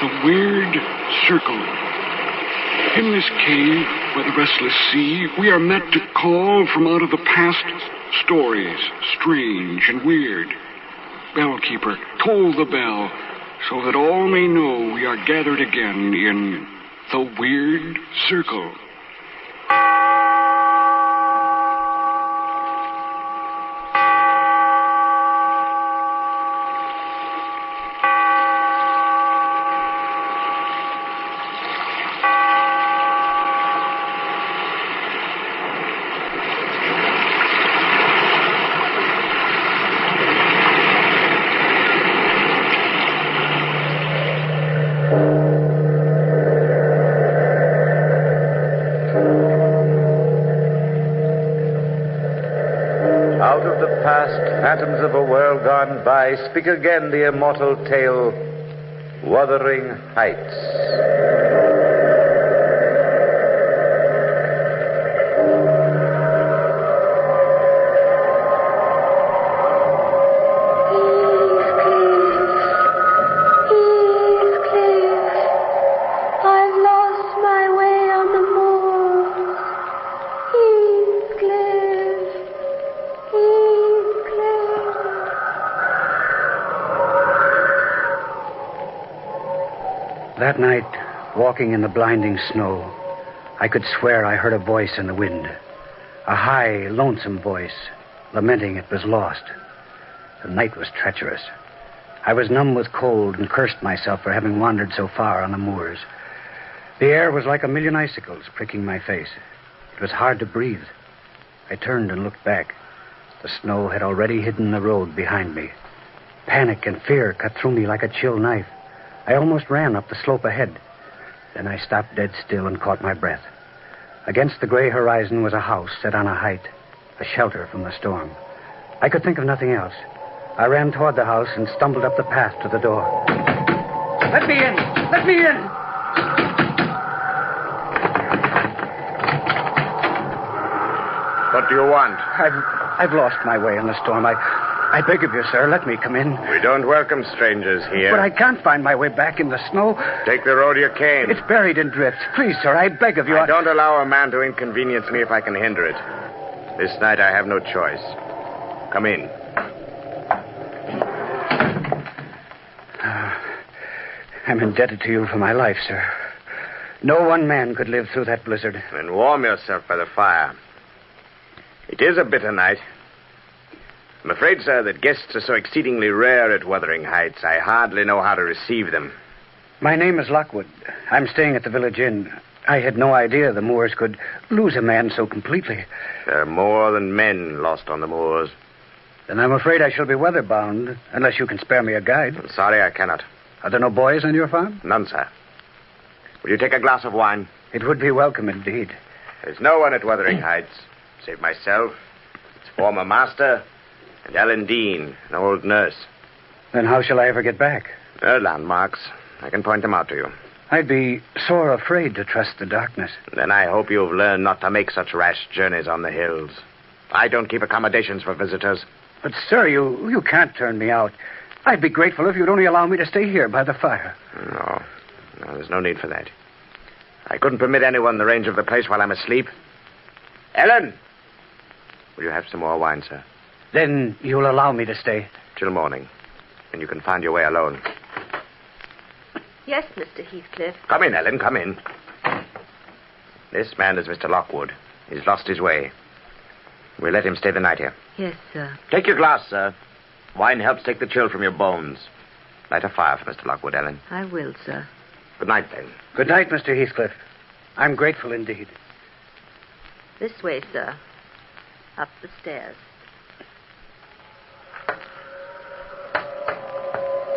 the weird circle. In this cave by the restless sea, we are met to call from out of the past stories, strange and weird. Bellkeeper, toll the bell, so that all may know we are gathered again in the weird circle. Phantoms of a world gone by, speak again the immortal tale, Wuthering Heights. That night, walking in the blinding snow, I could swear I heard a voice in the wind. A high, lonesome voice, lamenting it was lost. The night was treacherous. I was numb with cold and cursed myself for having wandered so far on the moors. The air was like a million icicles pricking my face. It was hard to breathe. I turned and looked back. The snow had already hidden the road behind me. Panic and fear cut through me like a chill knife. I almost ran up the slope ahead. Then I stopped dead still and caught my breath. Against the gray horizon was a house set on a height, a shelter from the storm. I could think of nothing else. I ran toward the house and stumbled up the path to the door. Let me in! Let me in! What do you want? I've lost my way in the storm. I beg of you, sir, let me come in. We don't welcome strangers here. But I can't find my way back in the snow. Take the road you came. It's buried in drifts. Please, sir, I beg of you. I don't allow a man to inconvenience me if I can hinder it. This night I have no choice. Come in. I'm indebted to you for my life, sir. No one man could live through that blizzard. Then warm yourself by the fire. It is a bitter night. I'm afraid, sir, that guests are so exceedingly rare at Wuthering Heights, I hardly know how to receive them. My name is Lockwood. I'm staying at the village inn. I had no idea the moors could lose a man so completely. There are more than men lost on the moors. Then I'm afraid I shall be weather-bound, unless you can spare me a guide. I'm sorry I cannot. Are there no boys on your farm? None, sir. Will you take a glass of wine? It would be welcome indeed. There's no one at Wuthering Heights, save myself, its former master, and Ellen Dean, an old nurse. Then how shall I ever get back? There are landmarks. I can point them out to you. I'd be sore afraid to trust the darkness. Then I hope you've learned not to make such rash journeys on the hills. I don't keep accommodations for visitors. But, sir, you can't turn me out. I'd be grateful if you'd only allow me to stay here by the fire. No, there's no need for that. I couldn't permit anyone the range of the place while I'm asleep. Ellen! Will you have some more wine, sir? Then you'll allow me to stay? Till morning. And you can find your way alone. Yes, Mr. Heathcliff. Come in, Ellen, come in. This man is Mr. Lockwood. He's lost his way. We'll let him stay the night here. Yes, sir. Take your glass, sir. Wine helps take the chill from your bones. Light a fire for Mr. Lockwood, Ellen. I will, sir. Good night, then. Good night, Mr. Heathcliff. I'm grateful indeed. This way, sir. Up the stairs.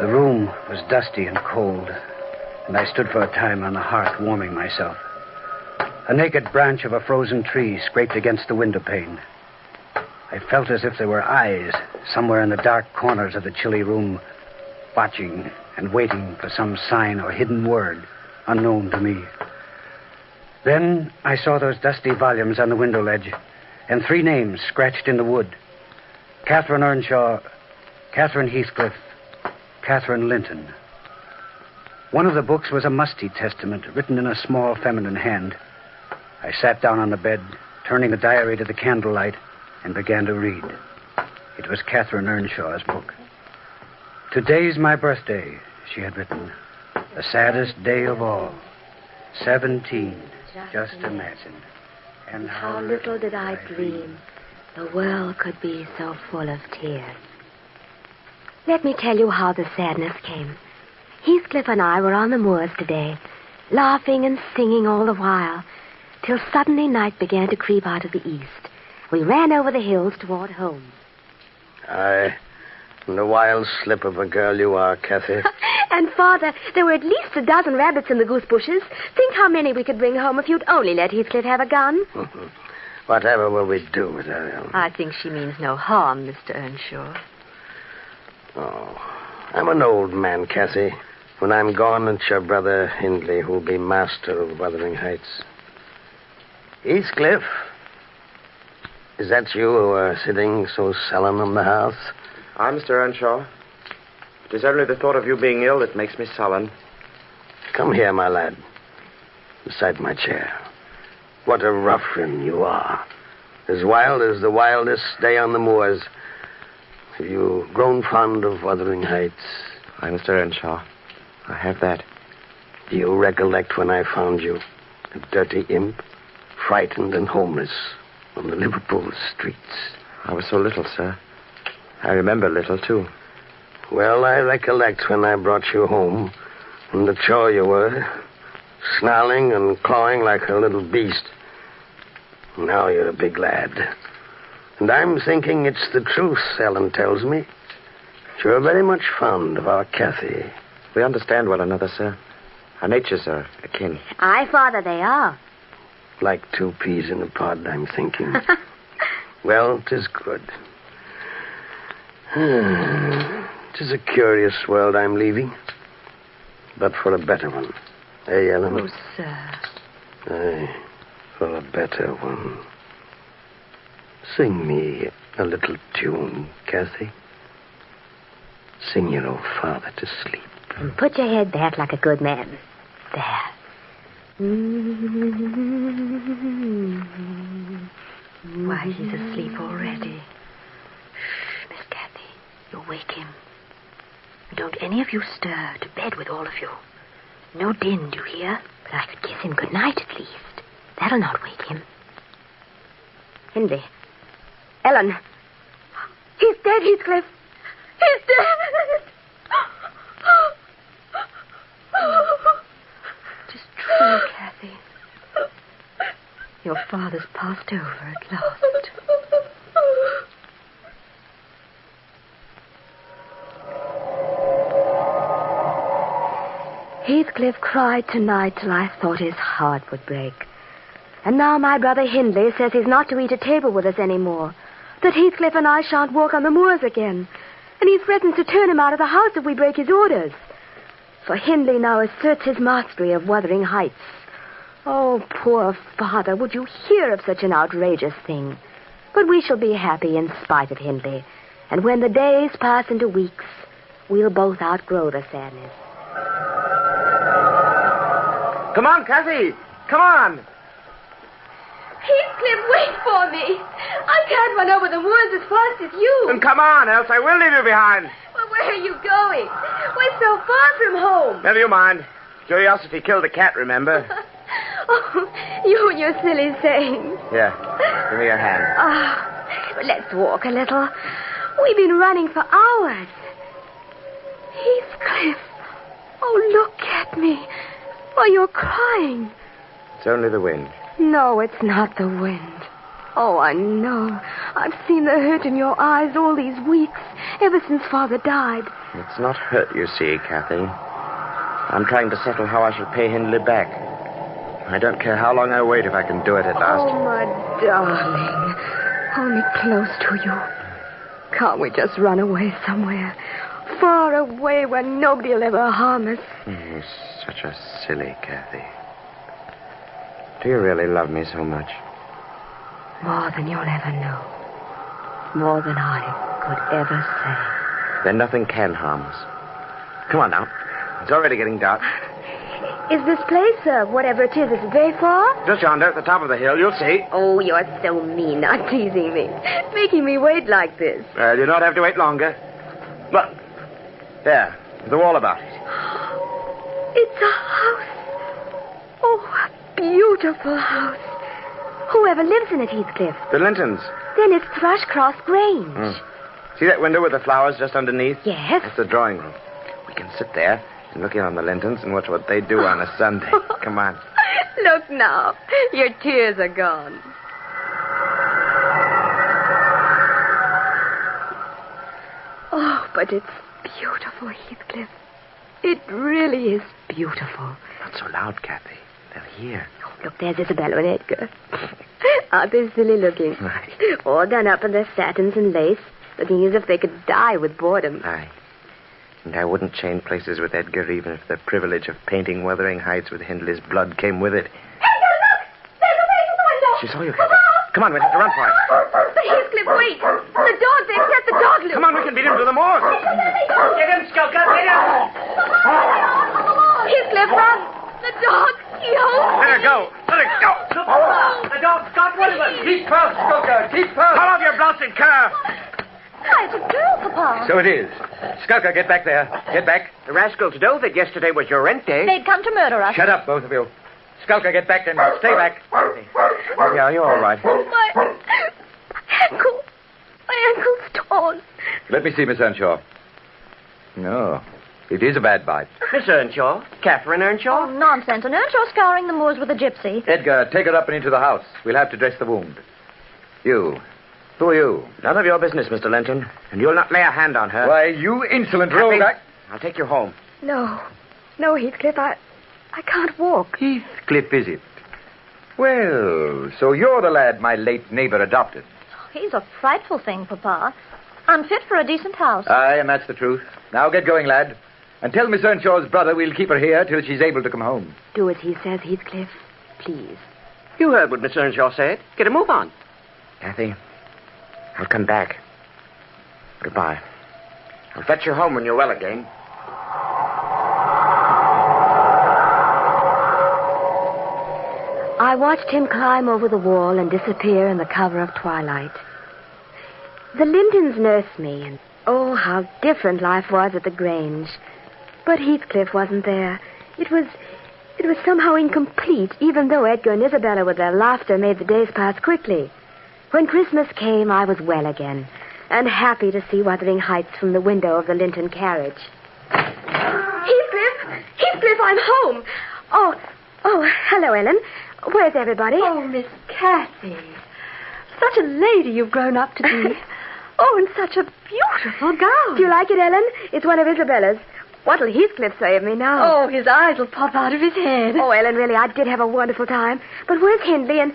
The room was dusty and cold, and I stood for a time on the hearth warming myself. A naked branch of a frozen tree scraped against the window pane. I felt as if there were eyes somewhere in the dark corners of the chilly room, watching and waiting for some sign or hidden word unknown to me. Then I saw those dusty volumes on the window ledge, and 3 names scratched in the wood. Catherine Earnshaw, Catherine Heathcliff, Catherine Linton. One of the books was a musty testament written in a small feminine hand. I sat down on the bed, turning the diary to the candlelight, and began to read. It was Catherine Earnshaw's book. "Today's my birthday," she had written. "The saddest day of all. 17. Just imagine. And how little did I dream the world could be so full of tears. Let me tell you how the sadness came. Heathcliff and I were on the moors today, laughing and singing all the while, till suddenly night began to creep out of the east. We ran over the hills toward home. Aye, and a wild slip of a girl you are, Kathy. And, Father, there were at least a dozen rabbits in the goose bushes. Think how many we could bring home if you'd only let Heathcliff have a gun. Whatever will we do with her? I think she means no harm, Mr. Earnshaw. Oh, I'm an old man, Kathy. When I'm gone, it's your brother Hindley who'll be master of Wuthering Heights. Heathcliff, is that you who are sitting so sullen on the hearth? I'm Mr. Earnshaw. It is only the thought of you being ill that makes me sullen. Come here, my lad, beside my chair. What a ruffian you are. As wild as the wildest day on the moors. Have you grown fond of Wuthering Heights? Why, Mr. Earnshaw, I have that. Do you recollect when I found you, a dirty imp, frightened and homeless, on the Liverpool streets? I was so little, sir. I remember little, too. Well, I recollect when I brought you home, and the chore you were, snarling and clawing like a little beast. Now you're a big lad. And I'm thinking it's the truth, Ellen tells me. You're very much fond of our Kathy. We understand one another, sir. Our natures are akin. Aye, Father, they are. Like two peas in a pod, I'm thinking. Well, 'tis good. 'Tis a curious world I'm leaving, but for a better one. Eh, Ellen? Oh, sir. Aye, for a better one. Sing me a little tune, Kathy. Sing your old father to sleep. And put your head back like a good man. There. Why, he's asleep already. Shh, Miss Kathy. You'll wake him. Don't any of you stir. To bed with all of you. No din, do you hear? But I could kiss him good night at least. That'll not wake him. Hindley. Ellen. He's dead, Heathcliff. He's dead. It is true, Kathy. Your father's passed over at last. Heathcliff cried tonight till I thought his heart would break. And now my brother Hindley says he's not to eat at table with us anymore. That Heathcliff and I shan't walk on the moors again. And he threatens to turn him out of the house if we break his orders. For Hindley now asserts his mastery of Wuthering Heights. Oh, poor father, would you hear of such an outrageous thing? But we shall be happy in spite of Hindley. And when the days pass into weeks, we'll both outgrow the sadness. Come on, Kathy! Come on! Heathcliff, wait for me. I can't run over the moors as fast as you. Then come on, else I will leave you behind. Well, where are you going? We're so far from home. Never you mind. Curiosity killed a cat, remember? Oh, you and your silly sayings. Here, give me your hand. Let's walk a little. We've been running for hours. Heathcliff. Oh, look at me. Why, you're crying. It's only the wind. No, it's not the wind. Oh, I know. I've seen the hurt in your eyes all these weeks, ever since Father died. It's not hurt, you see, Kathy. I'm trying to settle how I shall pay Hindley back. I don't care how long I wait if I can do it at last. Oh, my darling. Hold me close to you. Can't we just run away somewhere? Far away where nobody will ever harm us. You're such a silly Kathy. Do you really love me so much? More than you'll ever know. More than I could ever say. Then nothing can harm us. Come on now. It's already getting dark. Is this place, whatever it is very far? Just yonder at the top of the hill, you'll see. Oh, you're so mean, not teasing me. Making me wait like this. Well, you don't have to wait longer. Look. There. The wall about it. It's a house. Oh, a beautiful house. Whoever lives in it, Heathcliff? The Lintons. Then it's Thrushcross Grange. See that window with the flowers just underneath? Yes. That's the drawing room. We can sit there and look in on the Lintons and watch what they do on a Sunday. Come on. Look now. Your tears are gone. Oh, but it's beautiful, Heathcliff. It really is beautiful. Not so loud, Kathy. They'll hear. Oh, look, there's Isabella and Edgar. Aren't they silly looking? Right. All done up in their satins and lace, looking as if they could die with boredom. Aye. And I wouldn't change places with Edgar even if the privilege of painting Wuthering Heights with Hindley's blood came with it. Edgar, look! There's a face at the window! She saw you, Kathy. Come on, we'll have to run for it. But Heathcliff, wait! The dog, they've set the dog loose! Come on, we can beat him to the moor. Get him, Skulker, get him! Heathcliff, run! The dog, he holds Let her go. Let her go. The dog's got one of them. Keep first, Skulker, keep first. Pull off your blouse and cur. Why, it's a girl, Papa. So it is. Skulker, get back there. Get back. The rascals know that yesterday was your rent day. They'd come to murder us. Shut up, both of you. Skulker, get back and stay back. Yeah, you're all right. My ankle's torn. Let me see, Miss Earnshaw. No, it is a bad bite. Miss Earnshaw. Catherine Earnshaw. Oh, nonsense. And Earnshaw scouring the moors with a gypsy. Edgar, take her up and into the house. We'll have to dress the wound. You. Who are you? None of your business, Mr. Linton. And you'll not lay a hand on her. Why, you insolent Kathy, rogue. I'll take you home. No, Heathcliff, I can't walk. Heathcliff, is it? Well, so you're the lad my late neighbor adopted. He's a frightful thing, Papa. Unfit for a decent house. Aye, and that's the truth. Now get going, lad. And tell Miss Earnshaw's brother we'll keep her here till she's able to come home. Do as he says, Heathcliff. Please. You heard what Miss Earnshaw said. Get a move on. Kathy, I'll come back. Goodbye. I'll fetch you home when you're well again. I watched him climb over the wall and disappear in the cover of twilight. The Lintons nursed me, and oh, how different life was at the Grange. But Heathcliff wasn't there. It was somehow incomplete, even though Edgar and Isabella with their laughter made the days pass quickly. When Christmas came, I was well again, and happy to see Wuthering Heights from the window of the Linton carriage. Heathcliff, I'm home. Oh, hello, Ellen. Where's everybody? Oh, Miss Kathy. Such a lady you've grown up to be. Oh, and such a beautiful gown. Do you like it, Ellen? It's one of Isabella's. What'll Heathcliff say of me now? Oh, his eyes will pop out of his head. Oh, Ellen, really, I did have a wonderful time. But where's Hindley, and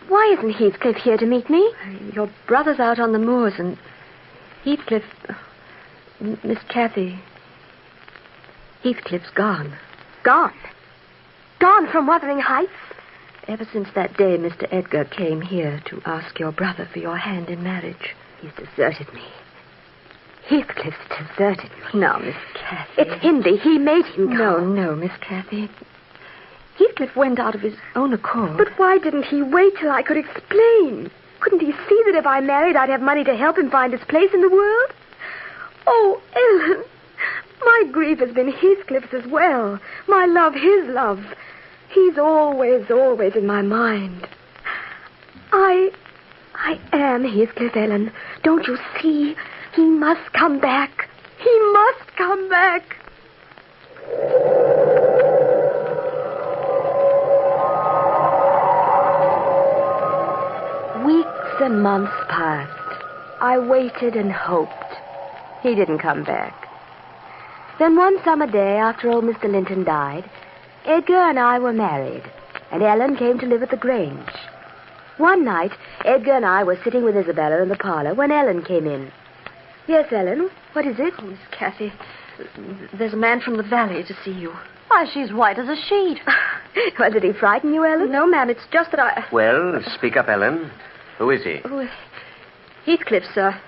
why isn't Heathcliff here to meet me? Your brother's out on the moors, and Heathcliff... Miss Kathy... Heathcliff's gone. Gone? Gone from Wuthering Heights? Ever since that day Mr. Edgar came here to ask your brother for your hand in marriage. He's deserted me. Heathcliff's deserted me. Now, Miss Kathy... It's Hindley. He made him come. No, Miss Kathy. Heathcliff went out of his own accord. But why didn't he wait till I could explain? Couldn't he see that if I married, I'd have money to help him find his place in the world? Oh, Ellen, my grief has been Heathcliff's as well. My love, his love. He's always in my mind. I am Heathcliff, Ellen. Don't you see? He must come back. He must come back. Weeks and months passed. I waited and hoped. He didn't come back. Then one summer day, after old Mr. Linton died, Edgar and I were married, and Ellen came to live at the Grange. One night, Edgar and I were sitting with Isabella in the parlor when Ellen came in. Yes, Ellen, what is it? Oh, Miss Kathy, there's a man from the valley to see you. Why, she's white as a sheet. Well, did he frighten you, Ellen? No, ma'am, it's just that I... Well, speak up, Ellen. Who is he? Oh, Heathcliff, sir.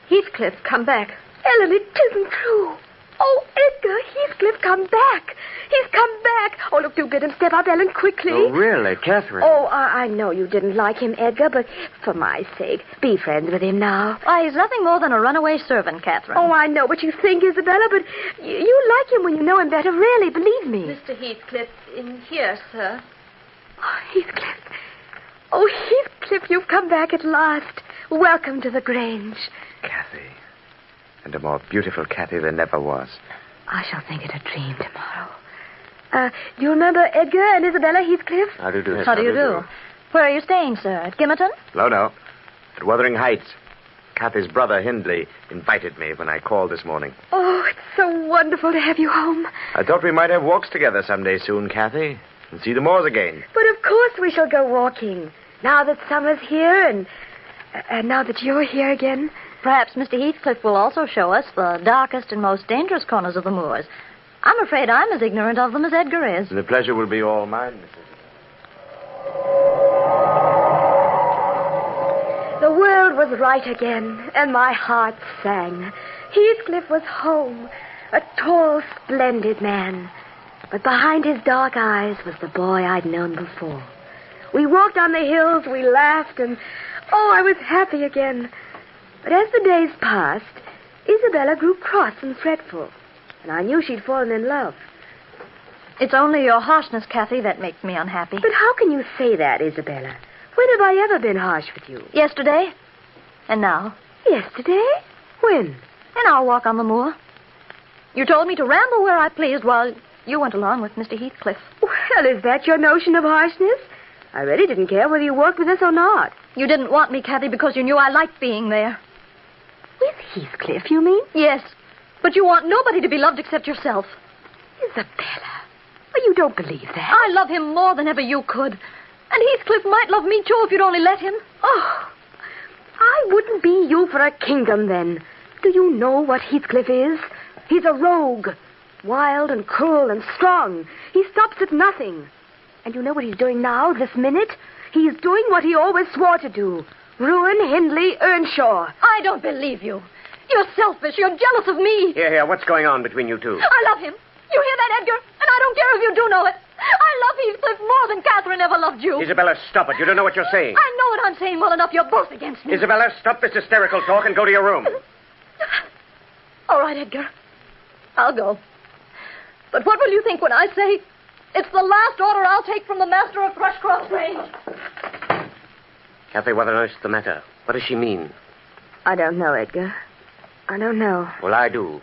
Heathcliff, come back. Ellen, it isn't true. Oh, Edgar, Heathcliff, come back. He's come back. Oh, look, do bid him step up, Ellen, quickly. Oh, really, Catherine? Oh, I know you didn't like him, Edgar, but for my sake, be friends with him now. Why, he's nothing more than a runaway servant, Catherine. Oh, I know what you think, Isabella, but you like him when you know him better, really, believe me. Mr. Heathcliff, in here, sir. Oh, Heathcliff. Oh, Heathcliff, you've come back at last. Welcome to the Grange. Cathy. And a more beautiful Cathy there never was. I shall think it a dream tomorrow. Do you remember Edgar and Isabella Heathcliff? How do you do? How do you do? Where are you staying, sir? At Gimmerton? No. At Wuthering Heights. Cathy's brother, Hindley, invited me when I called this morning. Oh, it's so wonderful to have you home. I thought we might have walks together someday soon, Cathy, and see the moors again. But of course we shall go walking. Now that summer's here and now that you're here again. Perhaps Mr. Heathcliff will also show us the darkest and most dangerous corners of the moors. I'm afraid I'm as ignorant of them as Edgar is. The pleasure will be all mine, Mrs. The world was right again, and my heart sang. Heathcliff was home, a tall, splendid man. But behind his dark eyes was the boy I'd known before. We walked on the hills, we laughed, and, I was happy again. But as the days passed, Isabella grew cross and fretful, and I knew she'd fallen in love. It's only your harshness, Cathy, that makes me unhappy. But how can you say that, Isabella? When have I ever been harsh with you? Yesterday. And now. Yesterday? When? In our walk on the moor. You told me to ramble where I pleased while you went along with Mr. Heathcliff. Well, is that your notion of harshness? I really didn't care whether you walked with us or not. You didn't want me, Cathy, because you knew I liked being there. With Heathcliff, you mean? Yes. But you want nobody to be loved except yourself. Isabella. Well, you don't believe that. I love him more than ever you could. And Heathcliff might love me, too, if you'd only let him. Oh, I wouldn't be you for a kingdom, then. Do you know what Heathcliff is? He's a rogue. Wild and cruel and strong. He stops at nothing. And you know what he's doing now, this minute? He's doing what he always swore to do. Ruin Hindley Earnshaw. I don't believe you. You're selfish. You're jealous of me. Here, what's going on between you two? I love him. You hear that, Edgar? And I don't care if you do know it. I love Heathcliff more than Catherine ever loved you. Isabella, stop it. You don't know what you're saying. I know what I'm saying well enough. You're both against me. Isabella, stop this hysterical talk and go to your room. All right, Edgar. I'll go. But what will you think when I say it's the last order I'll take from the master of Thrushcross Grange? Cathy, what on earth's the matter? What does she mean? I don't know, Edgar. I don't know. Well, I do.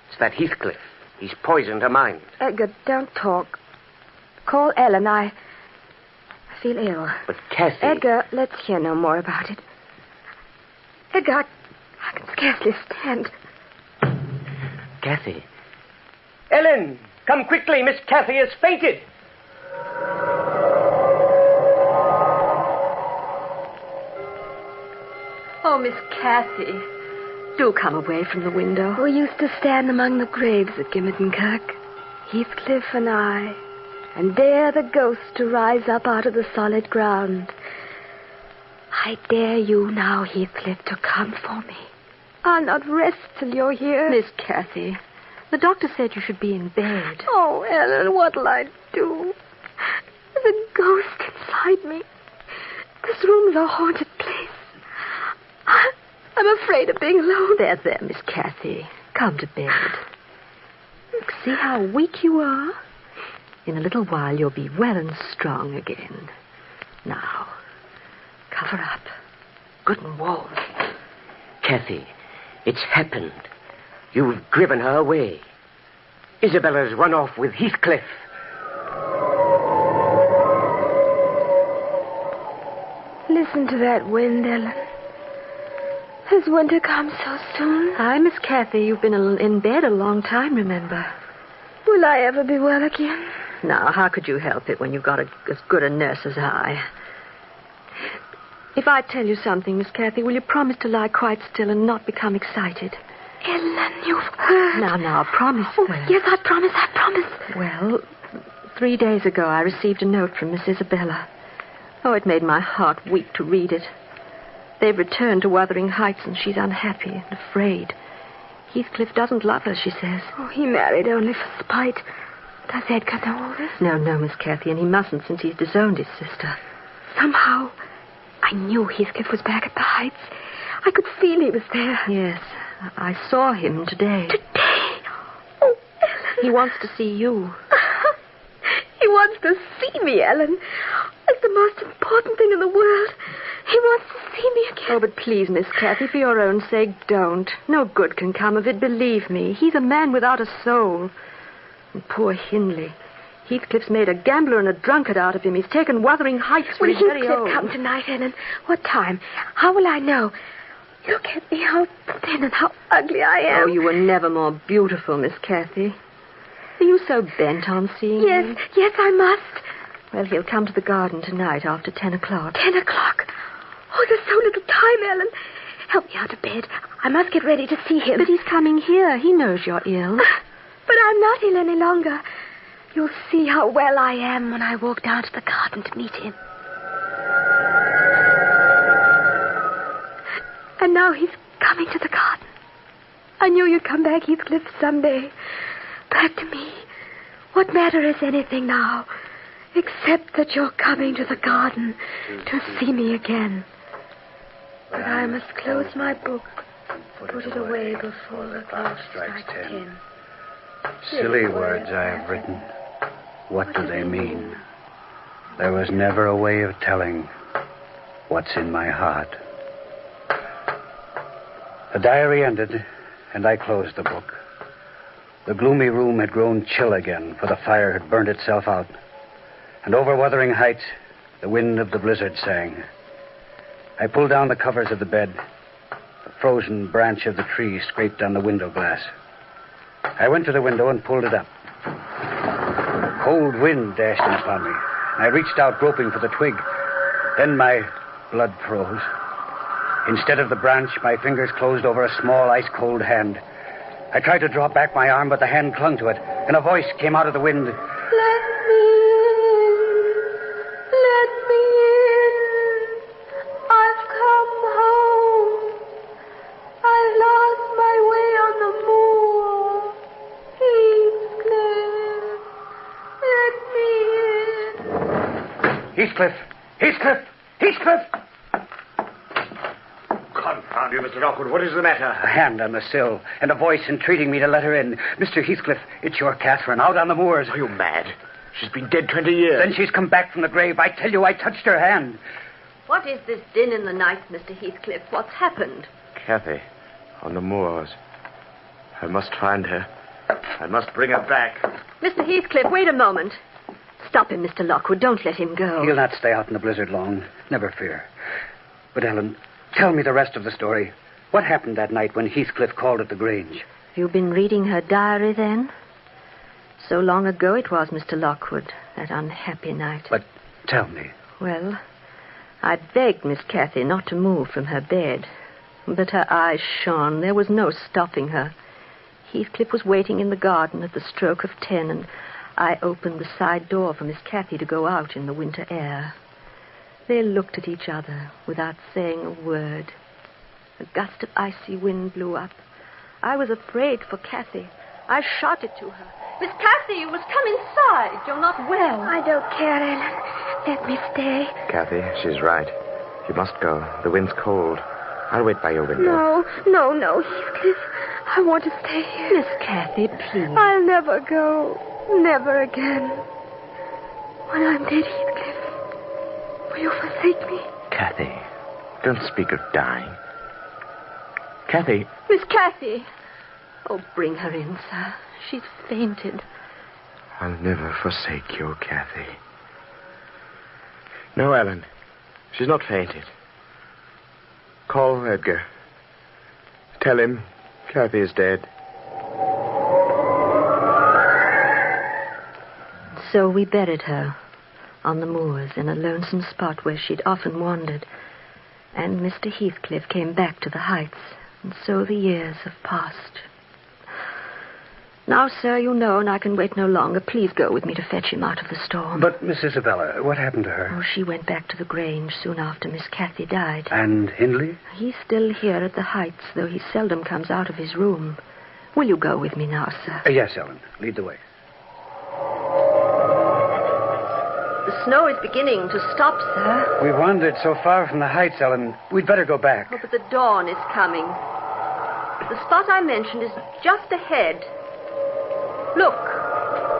It's that Heathcliff. He's poisoned her mind. Edgar, don't talk. Call Ellen. I feel ill. But Cathy... Edgar, let's hear no more about it. Edgar, I can scarcely stand. Cathy. Ellen, come quickly. Miss Cathy has fainted. Oh, Miss Cathy, do come away from the window. We used to stand among the graves at Gimmerton Kirk, Heathcliff and I, and dare the ghost to rise up out of the solid ground. I dare you now, Heathcliff, to come for me. I'll not rest till you're here. Miss Cathy, the doctor said you should be in bed. Oh, Ellen, what'll I do? There's a ghost inside me. This room's a haunted place. I'm afraid of being alone. There, Miss Cathy. Come to bed. Look, see how weak you are? In a little while, you'll be well and strong again. Now, cover up. Good and warm. Cathy, it's happened. You've driven her away. Isabella's run off with Heathcliff. Listen to that wind, Ellen. Has winter come so soon? Hi, Miss Cathy. You've been in bed a long time, remember? Will I ever be well again? Now, how could you help it when you've got as good a nurse as I? If I tell you something, Miss Cathy, will you promise to lie quite still and not become excited? Ellen, you've heard. Now, promise Oh, first. yes, I promise. Well, 3 days ago, I received a note from Miss Isabella. Oh, it made my heart weak to read it. They've returned to Wuthering Heights, and she's unhappy and afraid. Heathcliff doesn't love her, she says. Oh, he married only for spite. Does Edgar know all this? No, Miss Cathy, and he mustn't since he's disowned his sister. Somehow, I knew Heathcliff was back at the Heights. I could feel he was there. Yes, I saw him today. Today? Oh, Ellen. He wants to see you. He wants to see me, Ellen. It's the most important thing in the world. He wants to see me again. Oh, but please, Miss Cathy, for your own sake, don't. No good can come of it, believe me. He's a man without a soul. And poor Hindley. Heathcliff's made a gambler and a drunkard out of him. He's taken Wuthering Heights when he's very old. Will Heathcliff come tonight, Ellen? What time? How will I know? Look at me, how thin and how ugly I am. Oh, you were never more beautiful, Miss Cathy. Are you so bent on seeing him? Yes, I must. Well, he'll come to the garden tonight after 10 o'clock. 10 o'clock? Oh, there's so little time, Ellen. Help me out of bed. I must get ready to see him. But he's coming here. He knows you're ill. But I'm not ill any longer. You'll see how well I am when I walk down to the garden to meet him. And now he's coming to the garden. I knew you'd come back, Heathcliff, someday. Back to me. What matter is anything now, except that you're coming to the garden to see me again. But I must close my book, put it away before the clock strikes 10. Silly words I have written. What do they mean? There was never a way of telling what's in my heart. The diary ended, and I closed the book. The gloomy room had grown chill again, for the fire had burned itself out. And over Wuthering Heights, the wind of the blizzard sang. I pulled down the covers of the bed. The frozen branch of the tree scraped on the window glass. I went to the window and pulled it up. Cold wind dashed in upon me. I reached out, groping for the twig. Then my blood froze. Instead of the branch, my fingers closed over a small, ice-cold hand. I tried to draw back my arm, but the hand clung to it, and a voice came out of the wind. Let me in. Let me in. I've come home. I lost my way on the moor. Heathcliff, let me in. Heathcliff! Heathcliff! Heathcliff! Confound you, Mr. Lockwood. What is the matter? A hand on the sill, and a voice entreating me to let her in. Mr. Heathcliff, it's your Catherine, out on the moors. Are you mad? She's been dead 20 years. Then she's come back from the grave. I tell you, I touched her hand. What is this din in the night, Mr. Heathcliff? What's happened? Cathy, on the moors. I must find her. I must bring her back. Mr. Heathcliff, wait a moment. Stop him, Mr. Lockwood. Don't let him go. He'll not stay out in the blizzard long. Never fear. But, Ellen, tell me the rest of the story. What happened that night when Heathcliff called at the Grange? You've been reading her diary, then? So long ago it was, Mr. Lockwood, that unhappy night. But tell me. Well, I begged Miss Cathy not to move from her bed. But her eyes shone. There was no stopping her. Heathcliff was waiting in the garden at the stroke of 10, and I opened the side door for Miss Cathy to go out in the winter air. They looked at each other without saying a word. A gust of icy wind blew up. I was afraid for Cathy. I shouted to her. Miss Cathy, you must come inside. You're not well. I don't care, Ellen. Let me stay. Cathy, she's right. You must go. The wind's cold. I'll wait by your window. No, Heathcliff. I want to stay here. Miss Cathy, please. I'll never go. Never again. When I'm dead, Heathcliff, will you forsake me? Cathy, don't speak of dying. Cathy. Miss Cathy. Oh, bring her in, sir. She's fainted. I'll never forsake you, Cathy. No, Ellen. She's not fainted. Call Edgar. Tell him Cathy is dead. So we buried her on the moors in a lonesome spot where she'd often wandered. And Mr. Heathcliff came back to the Heights. And so the years have passed. Now, sir, you know, and I can wait no longer. Please go with me to fetch him out of the storm. But, Miss Isabella, what happened to her? Oh, she went back to the Grange soon after Miss Cathy died. And Hindley? He's still here at the Heights, though he seldom comes out of his room. Will you go with me now, sir? Yes, Ellen. Lead the way. The snow is beginning to stop, sir. We've wandered so far from the heights, Ellen. We'd better go back. Oh, but the dawn is coming. The spot I mentioned is just ahead. Look,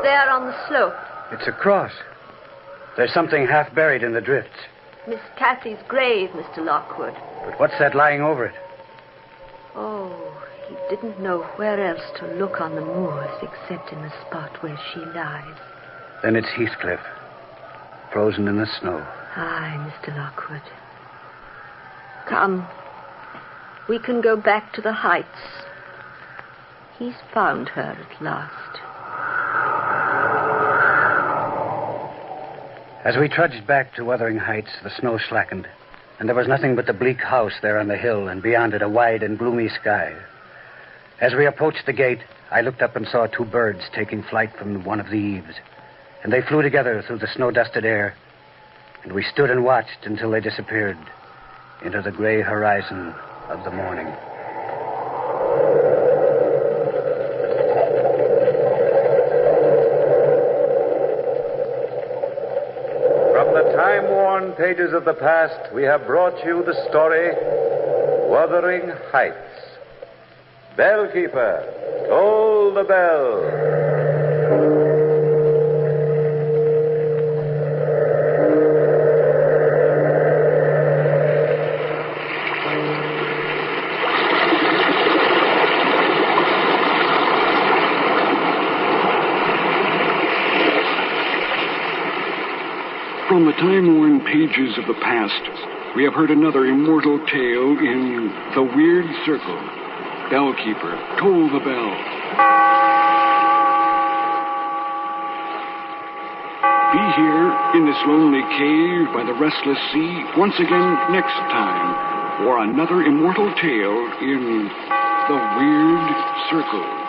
there on the slope. It's a cross. There's something half buried in the drifts. Miss Cathy's grave, Mr. Lockwood. But what's that lying over it? Oh, he didn't know where else to look on the moors except in the spot where she lies. Then it's Heathcliff, frozen in the snow. Aye, Mr. Lockwood. Come. We can go back to the heights. He's found her at last. As we trudged back to Wuthering Heights, the snow slackened, and there was nothing but the bleak house there on the hill, and beyond it a wide and gloomy sky. As we approached the gate, I looked up and saw two birds taking flight from one of the eaves, and they flew together through the snow-dusted air, and we stood and watched until they disappeared into the gray horizon of the morning. From the time-worn pages of the past, we have brought you the story, Wuthering Heights. Bellkeeper, toll the bell. From the time-worn pages of the past, we have heard another immortal tale in The Weird Circle. Bellkeeper, toll the bell. Be here in this lonely cave by the restless sea once again next time for another immortal tale in The Weird Circle.